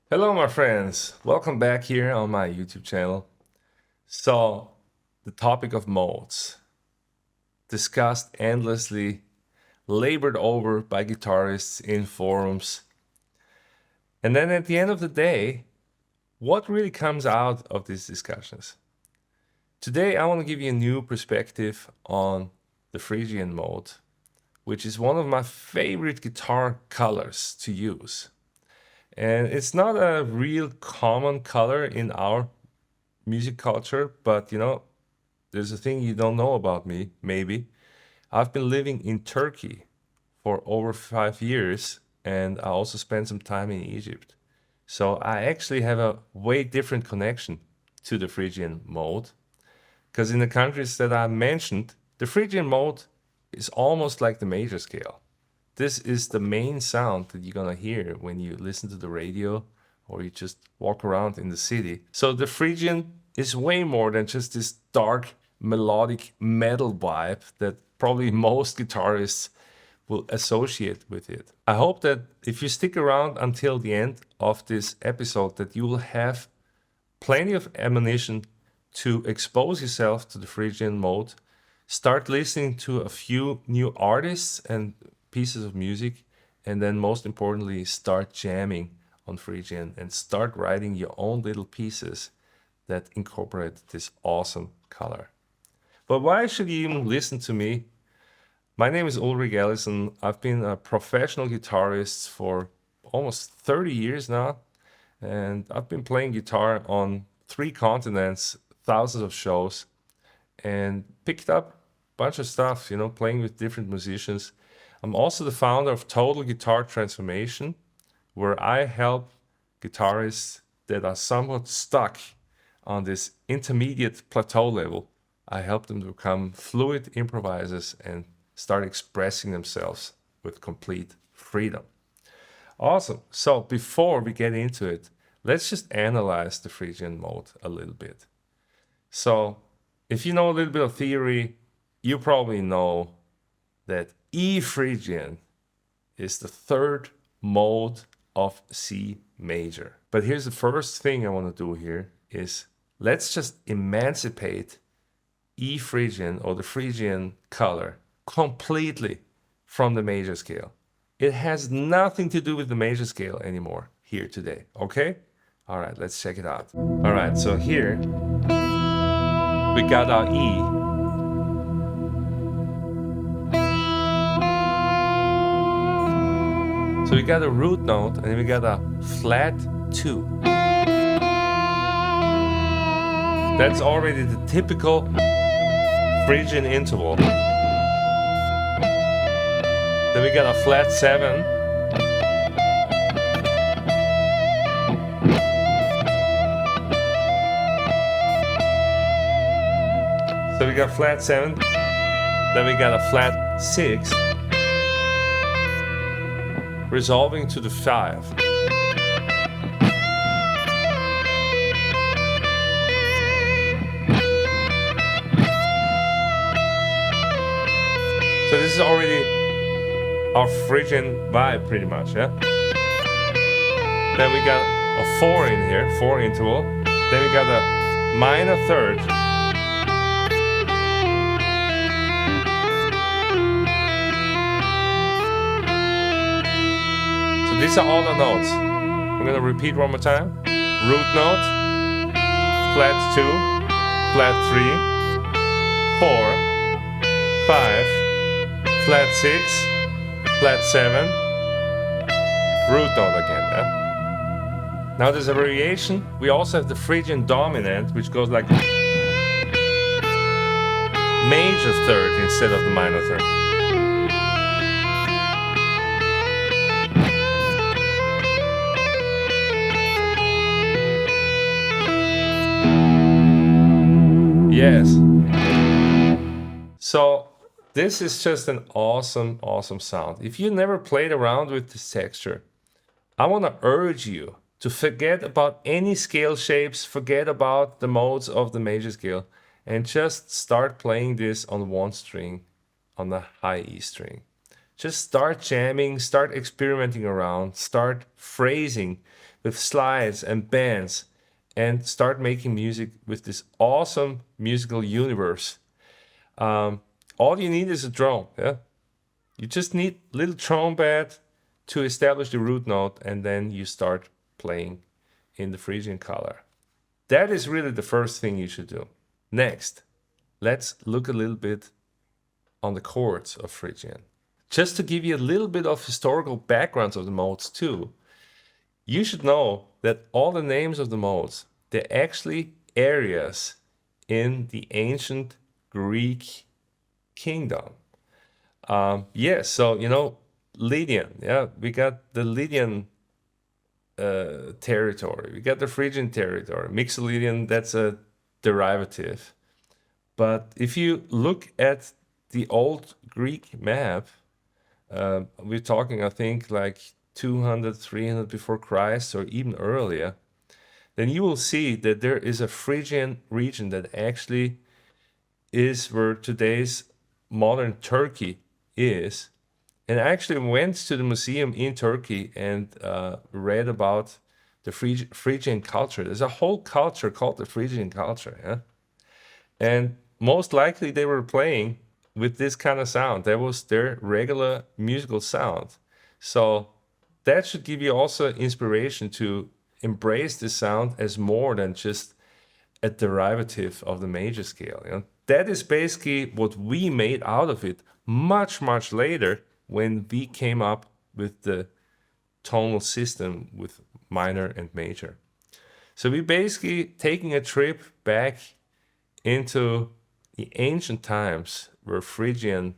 Hello, my friends. Welcome back here on my YouTube channel. So, the topic of modes, discussed endlessly, labored over by guitarists in forums. And then at the end of the day, what really comes out of these discussions? Today, I want to give you a new perspective on the Phrygian mode, which is one of my favorite guitar colors to use. And it's not a real common color in our music culture, but there's a thing you don't know about me, maybe. I've been living in Turkey for over 5 years, and I also spent some time in Egypt. So I actually have a way different connection to the Phrygian mode, because in the countries that I mentioned, the Phrygian mode is almost like the major scale. This is the main sound that you're gonna hear when you listen to the radio or you just walk around in the city. So the Phrygian is way more than just this dark melodic metal vibe that probably most guitarists will associate with it. I hope that if you stick around until the end of this episode, that you will have plenty of ammunition to expose yourself to the Phrygian mode, start listening to a few new artists and pieces of music, and then most importantly, start jamming on Phrygian and start writing your own little pieces that incorporate this awesome color. But why should you even listen to me? My name is Ulrich Ellison. I've been a professional guitarist for almost 30 years now, and I've been playing guitar on 3 continents, thousands of shows, and picked up a bunch of stuff, playing with different musicians. I'm also the founder of Total Guitar Transformation, where I help guitarists that are somewhat stuck on this intermediate plateau level. I help them to become fluid improvisers and start expressing themselves with complete freedom. Awesome. So before we get into it, let's just analyze the Phrygian mode a little bit. So if you know a little bit of theory, you probably know that E Phrygian is the third mode of C major. But here's the first thing I want to do here is let's just emancipate E Phrygian or the Phrygian color completely from the major scale. It has nothing to do with the major scale anymore here today, okay? All right, let's check it out. All right, so here we got our E. So we got a root note and then we got a flat 2. That's already the typical Phrygian interval. Then we got a flat 7. So we got flat 7. Then we got a flat 6. Resolving to the 5. So this is already our Phrygian vibe pretty much, yeah? Then we got a 4 in here, 4 interval. Then we got a minor third. These are all the notes. I'm gonna repeat one more time. Root note, flat 2, flat 3, 4, 5, flat 6, flat 7, root note again. Yeah? Now there's a variation. We also have the Phrygian Dominant, which goes like major third instead of the minor third. Yes. So this is just an awesome, awesome sound. If you never played around with this texture, I want to urge you to forget about any scale shapes, forget about the modes of the major scale, and just start playing this on 1 string, on the high E string. Just start jamming, start experimenting around, start phrasing with slides and bands and start making music with this awesome musical universe. All you need is a drone. Yeah, you just need a little trombad to establish the root note, and then you start playing in the Phrygian color. That is really the first thing you should do. Next, let's look a little bit on the chords of Phrygian. Just to give you a little bit of historical backgrounds of the modes too, you should know that all the names of the modes, they're actually areas in the ancient Greek kingdom. Yes, so Lydian, yeah, we got the Lydian territory, we got the Phrygian territory. Mixolydian, that's a derivative. But if you look at the old Greek map, we're talking, I think, like 200, 300 before Christ, or even earlier, then you will see that there is a Phrygian region that actually is where today's modern Turkey is. And I actually went to the museum in Turkey and read about the Phrygian culture. There's a whole culture called the Phrygian culture. Yeah? And most likely they were playing with this kind of sound. That was their regular musical sound. So that should give you also inspiration to embrace this sound as more than just a derivative of the major scale. That is basically what we made out of it much, much later when we came up with the tonal system with minor and major. So we're basically taking a trip back into the ancient times where Phrygian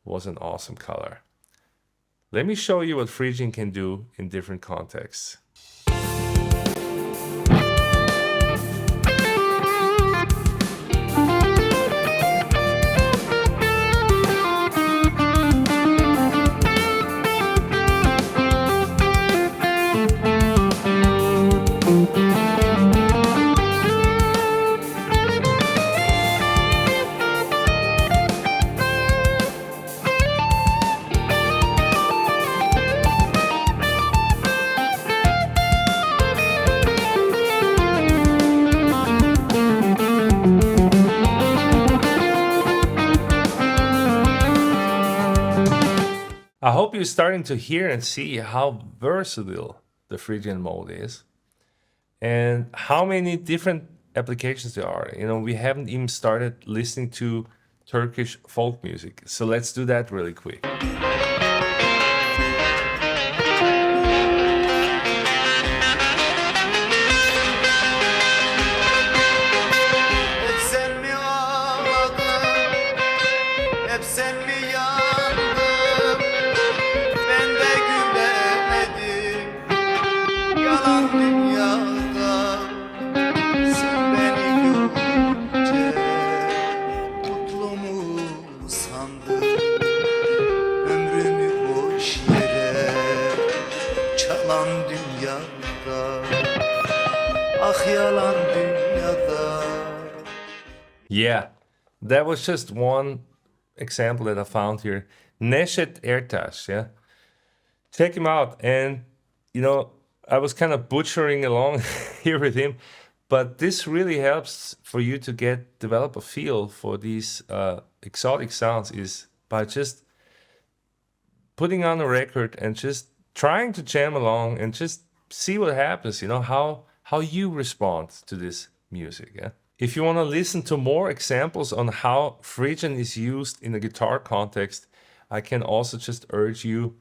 was an awesome color. Let me show you what Phrygian can do in different contexts. I hope you're starting to hear and see how versatile the Phrygian mode is and how many different applications there are. We haven't even started listening to Turkish folk music. So let's do that really quick. Yeah, that was just one example that I found here. Neşet Ertaş, yeah. Check him out. And, I was kind of butchering along here with him, but this really helps for you to develop a feel for these exotic sounds is by just putting on a record and just trying to jam along and just see what happens, how you respond to this music, yeah. If you want to listen to more examples on how Phrygian is used in a guitar context, I can also just urge you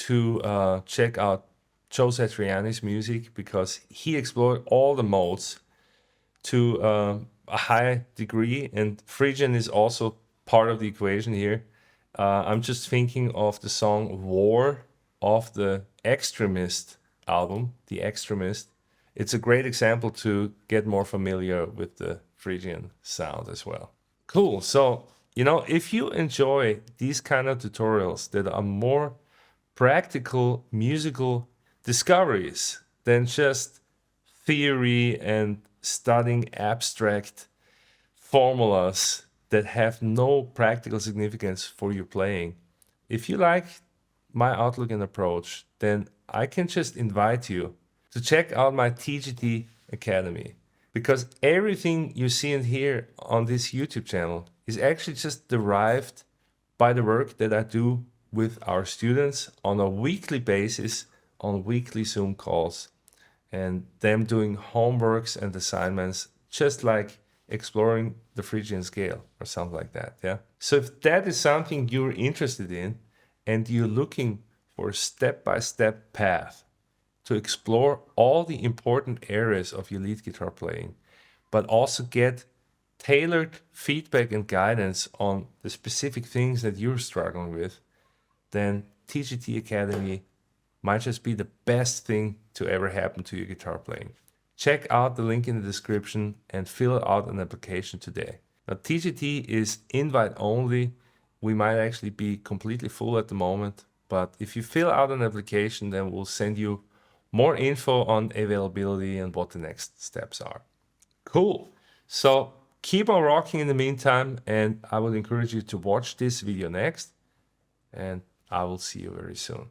to check out Joe Satriani's music, because he explored all the modes to a high degree, and Phrygian is also part of the equation here. I'm just thinking of the song War of the Extremist album, The Extremist. It's a great example to get more familiar with the Phrygian sound as well. Cool. So, if you enjoy these kind of tutorials that are more practical musical discoveries than just theory and studying abstract formulas that have no practical significance for your playing, if you like my outlook and approach, then I can just invite you to check out my TGT Academy, because everything you see and hear on this YouTube channel is actually just derived by the work that I do with our students on a weekly basis on weekly Zoom calls, and them doing homeworks and assignments, just like exploring the Phrygian scale or something like that. Yeah. So if that is something you're interested in and you're looking for a step-by-step path to explore all the important areas of your lead guitar playing, but also get tailored feedback and guidance on the specific things that you're struggling with, then TGT Academy might just be the best thing to ever happen to your guitar playing. Check out the link in the description and fill out an application today. Now, TGT is invite only. We might actually be completely full at the moment, but if you fill out an application, then we'll send you more info on availability and what the next steps are. Cool. So keep on rocking in the meantime, and I would encourage you to watch this video next, and I will see you very soon.